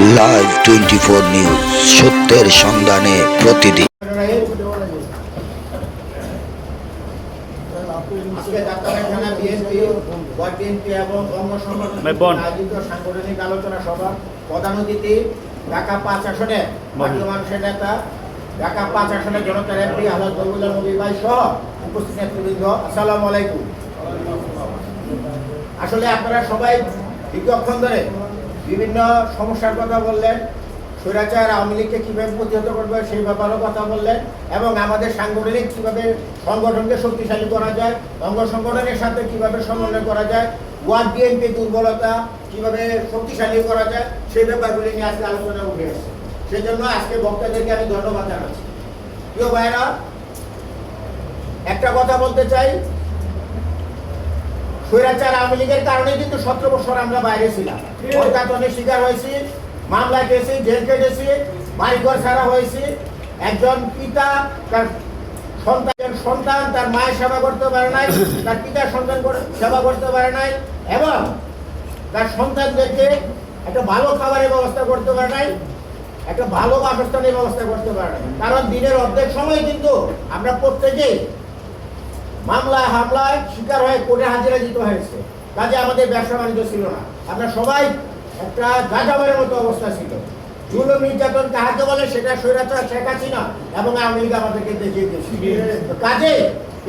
Live 24 news, সত্যের সন্ধানে প্রতিদিন। সাংগঠনিক আলোচনা সভা প্রধান অতিথি ঢাকা 5 আসনের মানুষের নেতা, ঢাকা 5 আসনের জনতার এমপি আহমদ বরগুল্লাহ নবী ভাই সহ উপস্থিত নেতৃবৃন্দ, আসসালামু আলাইকুম। আসলে আপনারা সবাই দীর্ঘক্ষণ ধরে বিভিন্ন সমস্যার কথা বললেন, স্বৈরাচার আওয়ামী লীগকে কীভাবে প্রতিহত করবে সেই ব্যাপারেও কথা বললেন, এবং আমাদের সাংগঠনিক কীভাবে সংগঠনকে শক্তিশালী করা যায়, অঙ্গ সংগঠনের সাথে কীভাবে সমন্বয় করা যায়, ওয়ার্ড বিএনপি দুর্বলতা কীভাবে শক্তিশালী করা যায় সেই ব্যাপারগুলি নিয়ে আজকে আলোচনা উঠে আসছে। সেই জন্য আজকে বক্তাদেরকে আমি ধন্যবাদ জানাচ্ছি। প্রিয় ভাইরা, একটা কথা বলতে চাই, স্বৈরাচার আওয়ামী লীগের কারণে কিন্তু 17 বছর আমরা বাইরে ছিলাম, নির্যাতনের শিকার হয়েছি, মামলা গেছি, জেল কেটেছি, বাড়িঘর ছাড়া হয়েছি। একজন পিতা তার সন্তান তার মায়ের সেবা করতে পারে নাই, তার পিতার সন্তান সেবা করতে পারে নাই, এবং তার সন্তানদেরকে একটা ভালো খাবারের ব্যবস্থা করতে পারে নাই, একটা ভালো বাসস্থানের ব্যবস্থা করতে পারে নাই। কারণ দিনের অর্ধেক সময় কিন্তু আমরা প্রত্যেকেই মামলা হামলায় শিকার হয়ে কোর্টে হাজিরা দিতে হয়েছে। কাজে আমাদের ব্যবসা বাণিজ্য ছিল না, আমরা সবাই একটা যাযাবরের মতো অবস্থা ছিল। জুলুম নির্যাতন কাহাকে বলে সেটা স্বৈরাচার শেখ হাসিনা এবং আওয়ামী লীগ আমাদেরকে দেখিয়ে দিয়েছে। কাজে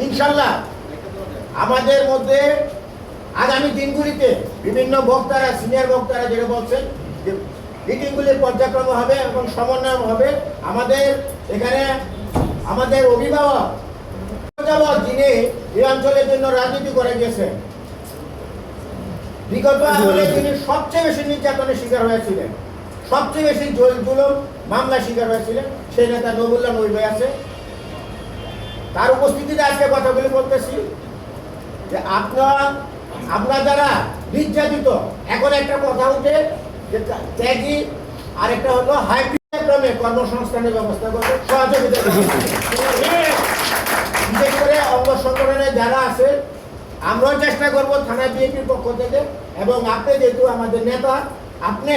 ইনশাল্লাহ আমাদের মধ্যে আগামী দিনগুলিতে বিভিন্ন বক্তারা, সিনিয়র বক্তারা যেটা বলছেন যে মিটিংগুলির পর্যায়ক্রম হবে এবং সমন্বয় হবে। আমাদের এখানে আমাদের অভিভাবক যিনি এই অঞ্চলের জন্য রাজনীতি করে গেছেন, বিগত আমলে তিনি সবচেয়ে বেশি নির্যাতনের শিকার হয়েছিলেন, সবচেয়ে বেশি জুলুম মামলা শিকার হয়েছিলেন, সেই নেতা নবুল্লাহ নবী ভাই আছে। তার উপস্থিতিতে আজকে কথাগুলি বলতেছি যে আপনারা যারা নির্যাতিত, এখন একটা কথা উঠে যে ত্যাগী, আরেকটা হলো হাইব্রিড ক্রমে কর্মসংস্থানের ব্যবস্থা করবে, সহযোগিতা বিশেষ করে অঙ্গ সংগঠনে যারা আছে। আমরাও চেষ্টা করবো থানা বিএনপির পক্ষ থেকে, এবং আপনি যেহেতু আমাদের নেতা, আপনি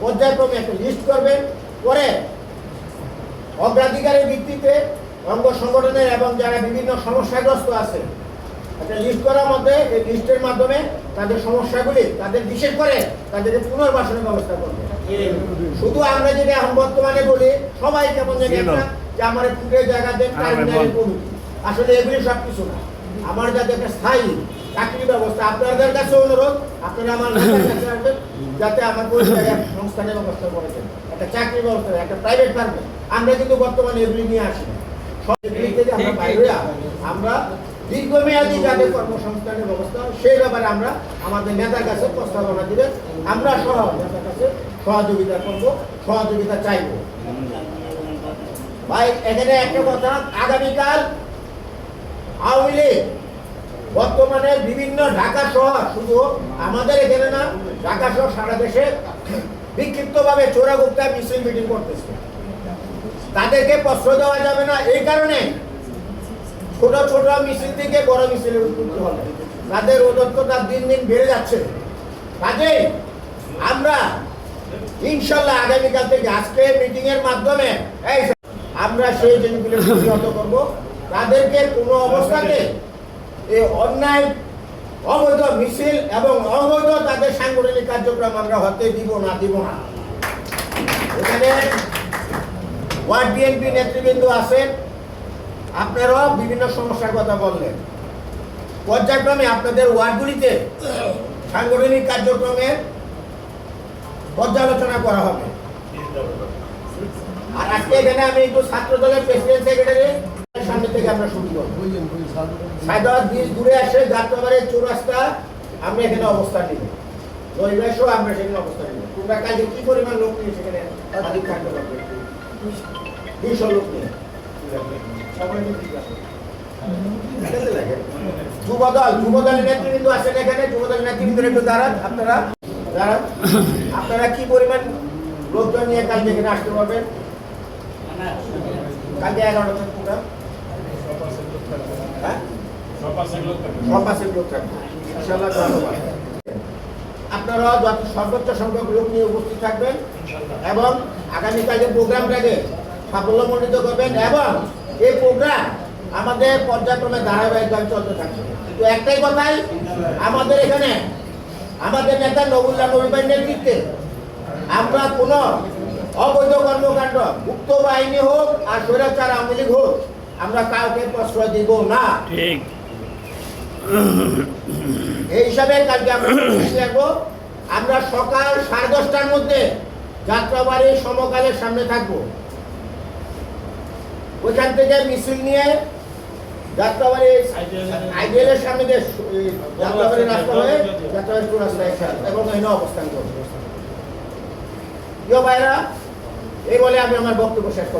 পর্যায়ক্রমে একটা লিস্ট করবেন, পরে অগ্রাধিকারের ভিত্তিতে অঙ্গ সংগঠনের এবং যারা বিভিন্ন সমস্যাগ্রস্ত আছে একটা লিস্ট করার মধ্যে, এই লিস্টের মাধ্যমে তাদের সমস্যাগুলি, তাদের বিশেষ করে তাদের পুনর্বাসনের ব্যবস্থা করবে। শুধু আমরা যেটা এখন বর্তমানে বলি, সবাই কেমন জানি একটা যে আমার পুকুরের জায়গা দেন, আসলে এগুলি সব কিছু না। আমার যাতে একটা স্থায়ী চাকরি ব্যবস্থা, আপনাদের কাছে অনুরোধ, আপনারা আমার কাছে আসবেন, যাতে আমার সংস্থানের ব্যবস্থা করেছেন, একটা চাকরি ব্যবস্থা, একটা প্রাইভেট ফার্মে। আমরা কিন্তু বর্তমানে এগুলি নিয়ে আসি না, সব এগুলি থেকে আমরা বাইরে আমরা দীর্ঘমেয়াদী যাদের কর্মসংস্থানের ব্যবস্থা, সেই ব্যাপারে আমরা আমাদের নেতার কাছে প্রস্তাবনা দিবেন। আমরা সহ নেতার কাছে সহযোগিতা করবো, সহযোগিতা চাইব। ভাই এখানে একটা কথা, আগামীকাল আওয়ামী লীগ বর্তমানে বিভিন্ন ঢাকা সহ, শুধু আমাদের এখানে না, ঢাকা সহ সারা দেশে বিক্ষিপ্তভাবে চোরাগুপ্তা মিছিল মিটিং করতেছে। তাদেরকে প্রশ্রয় দেওয়া যাবে না, এই কারণে ছোট ছোট মিছিল থেকে বড় মিছিলে উদ্বুদ্ধ হবে। তাদের উদ্যোক্তা দিন দিন বেড়ে যাচ্ছে। কাজে আমরা ইনশাল্লাহ আগামীকাল থেকে আজকে মিটিং এর মাধ্যমে আমরা সেই জিনিসগুলো প্রতিহত করবো। তাদেরকে কোনো অবস্থাতে এই অন্যায়, অবৈধ মিছিল এবং অবৈধ তাদের সাংগঠনিক কার্যক্রম আমরা হতে দিব না। এখানে ওয়ার্ড বিএনপি নেতৃবৃন্দ আছেন, আপনারাও বিভিন্ন সমস্যার কথা বললেন। পর্যায়ক্রমে আপনাদের ওয়ার্ডগুলিতে সাংগঠনিক কার্যক্রমের পর্যালোচনা করা হবে। আর আজকে এখানে আমি একটু ছাত্র দলের প্রেসিডেন্ট সেক্রেটারি সামনে থেকে আমরা শুরু করবো। সাইদাবাদ ব্রিজ ঘুরে আসে যাত্রাবাড়ির চৌরাস্তা আমরা এখানে অবস্থান নিব, নৈবেশও আমরা সেখানে অবস্থান নিব। তোমরা কাজে কি পরিমাণ লোক নিয়ে সেখানে হাজির থাকতে পারবে? 200 লোক নিয়ে যুবদলের নেতৃবৃন্দ আছেন এখানে, যুবদলের নেতৃবৃন্দের একটু দাঁড়ান। আপনারা কি পরিমাণ লোকজন নিয়ে কালকে এখানে আসতে পারবেন? কালকে 11টা পুরা সব লোক থাকবে ইনশাআল্লাহ। ধন্যবাদ। আপনারা যত সর্বোচ্চ সংখ্যক লোক নিয়ে উপস্থিত থাকবেন এবং আগামীকাল যে প্রোগ্রামটাকে সাফল্যমণ্ডিত করবেন এবং এই প্রোগ্রাম আমাদের পর্যায়ক্রমে ধারাবাহিকভাবে চলতে থাকবে। তো একটাই কথাই, আমাদের এখানে আমাদের নেতা নবুল্লাহ নবী ভাইয়ের নেতৃত্বে আমরা কোনো অবৈধ কর্মকাণ্ড, মুক্ত বাহিনী হোক আর স্বৈরাচার আওয়ামী লীগ হোক, আমরা কাউকে প্রশ্রয় দিব না। ঠিক। এই হিসাবে কালকে আমরা রাখবো। আমরা সকাল 10:30টার মধ্যে যাত্রাবাড়ির সমকালের সামনে থাকবো। ওইখান থেকে মিছিল নিয়ে যাত্রাবাড়ি আইডিএলের সামনে দিয়ে যাত্রাবাড়ি রাস্তা হয়ে যাত্রাবাড়ি রাস্তায় এবং এখানে অবস্থান করবো। প্রিয় ভাইরা, এই বলে আমি আমার বক্তব্য শেষ করব।